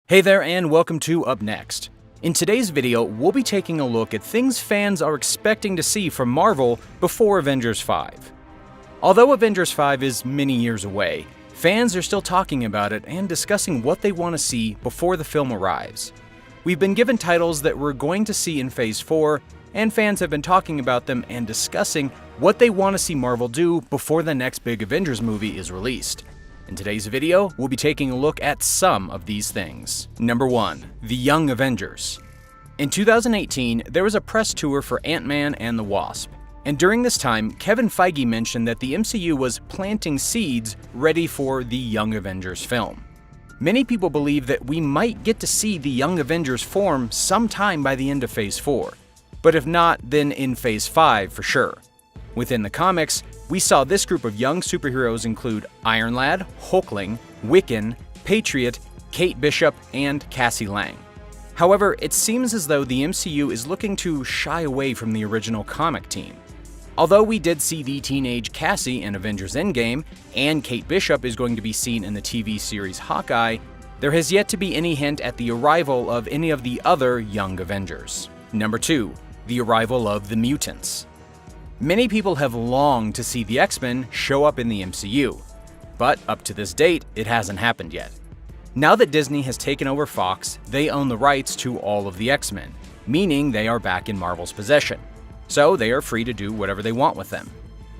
Hey there and welcome to Up Next. In today's video, we'll be taking a look at things fans are expecting to see from Marvel before Avengers 5. Although Avengers 5 is many years away, fans are still talking about it and discussing what they want to see before the film arrives. We've been given titles that we're going to see in Phase 4, and fans have been talking about them and discussing what they want to see Marvel do before the next big Avengers movie is released. In today's video, we'll be taking a look at some of these things. Number 1. The Young Avengers. In 2018, there was a press tour for Ant-Man and the Wasp. And during this time, Kevin Feige mentioned that the MCU was planting seeds ready for the Young Avengers film. Many people believe that we might get to see the Young Avengers form sometime by the end of Phase 4. But if not, then in Phase 5 for sure. Within the comics, we saw this group of young superheroes include Iron Lad, Hulkling, Wiccan, Patriot, Kate Bishop, and Cassie Lang. However, it seems as though the MCU is looking to shy away from the original comic team. Although we did see the teenage Cassie in Avengers Endgame, and Kate Bishop is going to be seen in the TV series Hawkeye, there has yet to be any hint at the arrival of any of the other Young Avengers. Number 2. The arrival of the mutants. Many people have longed to see the X-Men show up in the MCU, but up to this date, it hasn't happened yet. Now that Disney has taken over Fox, they own the rights to all of the X-Men, meaning they are back in Marvel's possession, so they are free to do whatever they want with them.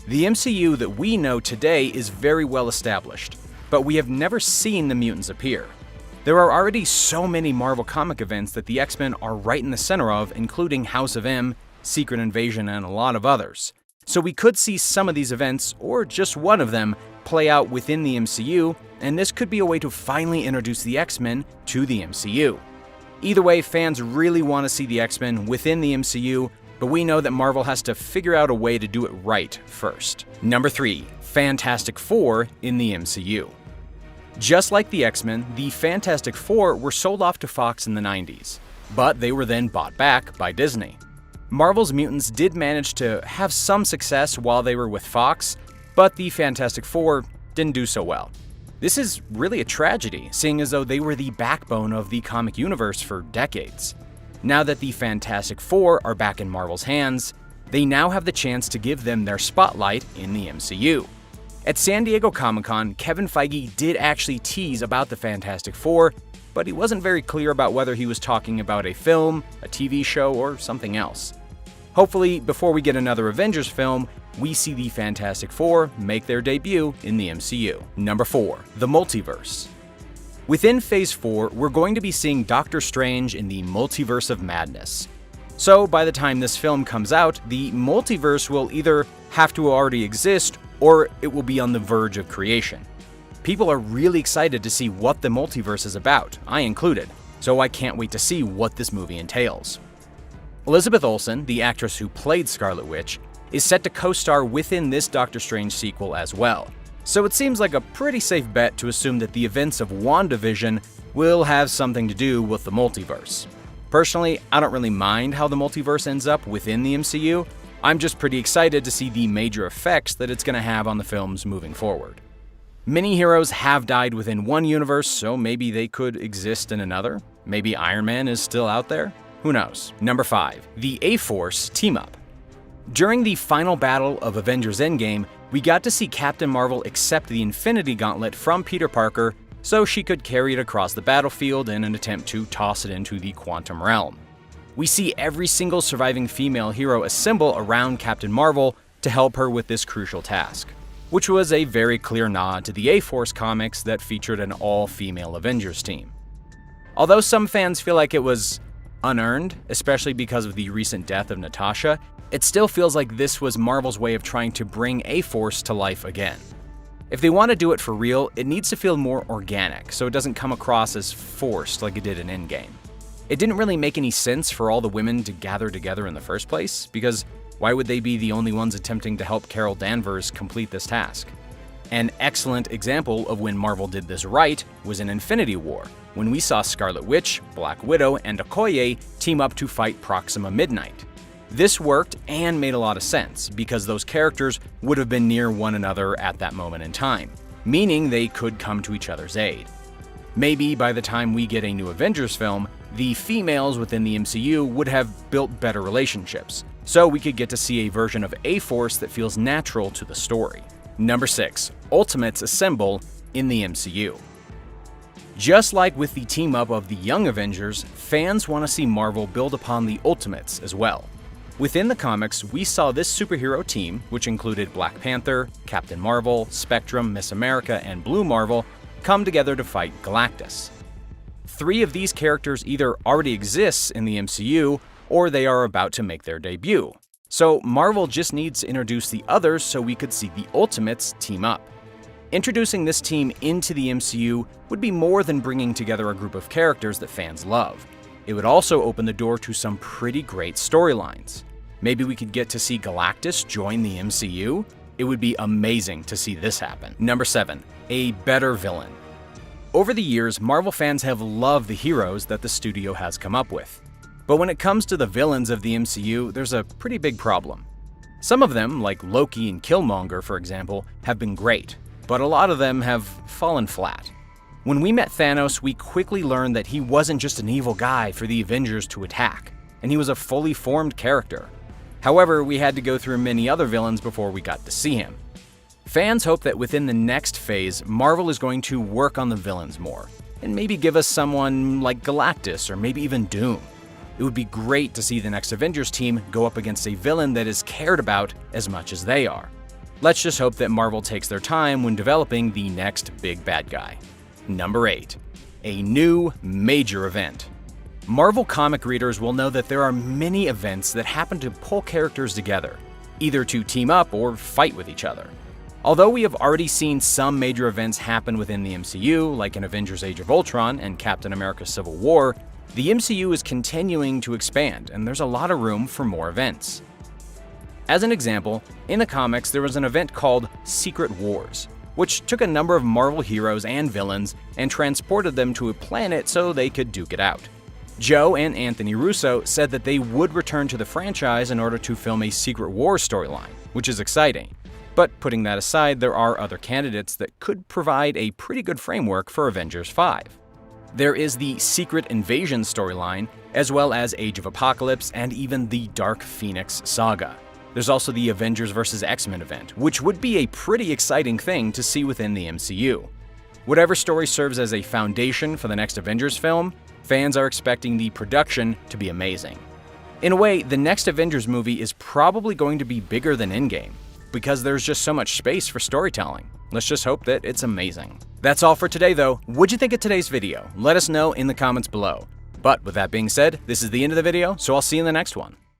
The MCU that we know today is very well established, but we have never seen the mutants appear. There are already so many Marvel comic events that the X-Men are right in the center of, including House of M, Secret Invasion, and a lot of others. So we could see some of these events, or just one of them, play out within the MCU, and this could be a way to finally introduce the X-Men to the MCU. Either way, fans really want to see the X-Men within the MCU, but we know that Marvel has to figure out a way to do it right first. Number 3. Fantastic Four in the MCU. Just like the X-Men, the Fantastic Four were sold off to Fox in the 90s, but they were then bought back by Disney. Marvel's mutants did manage to have some success while they were with Fox, but the Fantastic Four didn't do so well. This is really a tragedy, seeing as though they were the backbone of the comic universe for decades. Now that the Fantastic Four are back in Marvel's hands, they now have the chance to give them their spotlight in the MCU. At San Diego Comic-Con, Kevin Feige did actually tease about the Fantastic Four, but he wasn't very clear about whether he was talking about a film, a TV show, or something else. Hopefully, before we get another Avengers film, we see the Fantastic Four make their debut in the MCU. Number 4. The Multiverse. Within Phase 4, we're going to be seeing Doctor Strange in the Multiverse of Madness. So by the time this film comes out, the multiverse will either have to already exist, or it will be on the verge of creation. People are really excited to see what the multiverse is about, I included, so I can't wait to see what this movie entails. Elizabeth Olsen, the actress who played Scarlet Witch, is set to co-star within this Doctor Strange sequel as well, so it seems like a pretty safe bet to assume that the events of WandaVision will have something to do with the multiverse. Personally, I don't really mind how the multiverse ends up within the MCU, I'm just pretty excited to see the major effects that it's going to have on the films moving forward. Many heroes have died within one universe, so maybe they could exist in another. Maybe Iron Man is still out there? Who knows? Number 5. The A-Force Team-Up. During the final battle of Avengers Endgame, we got to see Captain Marvel accept the Infinity Gauntlet from Peter Parker so she could carry it across the battlefield in an attempt to toss it into the quantum realm. We see every single surviving female hero assemble around Captain Marvel to help her with this crucial task, which was a very clear nod to the A-Force comics that featured an all-female Avengers team. Although some fans feel like it was unearned, especially because of the recent death of Natasha, it still feels like this was Marvel's way of trying to bring A-Force to life again. If they want to do it for real, it needs to feel more organic, so it doesn't come across as forced like it did in Endgame. It didn't really make any sense for all the women to gather together in the first place, because why would they be the only ones attempting to help Carol Danvers complete this task? An excellent example of when Marvel did this right was in Infinity War, when we saw Scarlet Witch, Black Widow, and Okoye team up to fight Proxima Midnight. This worked and made a lot of sense, because those characters would have been near one another at that moment in time, meaning they could come to each other's aid. Maybe by the time we get a new Avengers film, the females within the MCU would have built better relationships, so we could get to see a version of A-Force that feels natural to the story. Number 6. Ultimates assemble in the MCU. Just like with the team-up of the Young Avengers, fans want to see Marvel build upon the Ultimates as well. Within the comics, we saw this superhero team, which included Black Panther, Captain Marvel, Spectrum, Miss America, and Blue Marvel, come together to fight Galactus. 3 of these characters either already exist in the MCU, or they are about to make their debut. So Marvel just needs to introduce the others so we could see the Ultimates team up. Introducing this team into the MCU would be more than bringing together a group of characters that fans love. It would also open the door to some pretty great storylines. Maybe we could get to see Galactus join the MCU? It would be amazing to see this happen. Number 7. A better villain. Over the years, Marvel fans have loved the heroes that the studio has come up with. But when it comes to the villains of the MCU, there's a pretty big problem. Some of them, like Loki and Killmonger for example, have been great, but a lot of them have fallen flat. When we met Thanos, we quickly learned that he wasn't just an evil guy for the Avengers to attack, and he was a fully formed character. However, we had to go through many other villains before we got to see him. Fans hope that within the next phase, Marvel is going to work on the villains more, and maybe give us someone like Galactus or maybe even Doom. It would be great to see the next Avengers team go up against a villain that is cared about as much as they are. Let's just hope that Marvel takes their time when developing the next big bad guy. Number 8. A new major event. Marvel comic readers will know that there are many events that happen to pull characters together, either to team up or fight with each other. Although we have already seen some major events happen within the MCU, like in Avengers Age of Ultron and Captain America Civil War, the MCU is continuing to expand, and there's a lot of room for more events. As an example, in the comics there was an event called Secret Wars, which took a number of Marvel heroes and villains and transported them to a planet so they could duke it out. Joe and Anthony Russo said that they would return to the franchise in order to film a Secret Wars storyline, which is exciting. But putting that aside, there are other candidates that could provide a pretty good framework for Avengers 5. There is the Secret Invasion storyline, as well as Age of Apocalypse and even the Dark Phoenix saga. There's also the Avengers vs. X-Men event, which would be a pretty exciting thing to see within the MCU. Whatever story serves as a foundation for the next Avengers film, fans are expecting the production to be amazing. In a way, the next Avengers movie is probably going to be bigger than Endgame, because there's just so much space for storytelling. Let's just hope that it's amazing. That's all for today though. What'd you think of today's video? Let us know in the comments below. But with that being said, this is the end of the video, so I'll see you in the next one.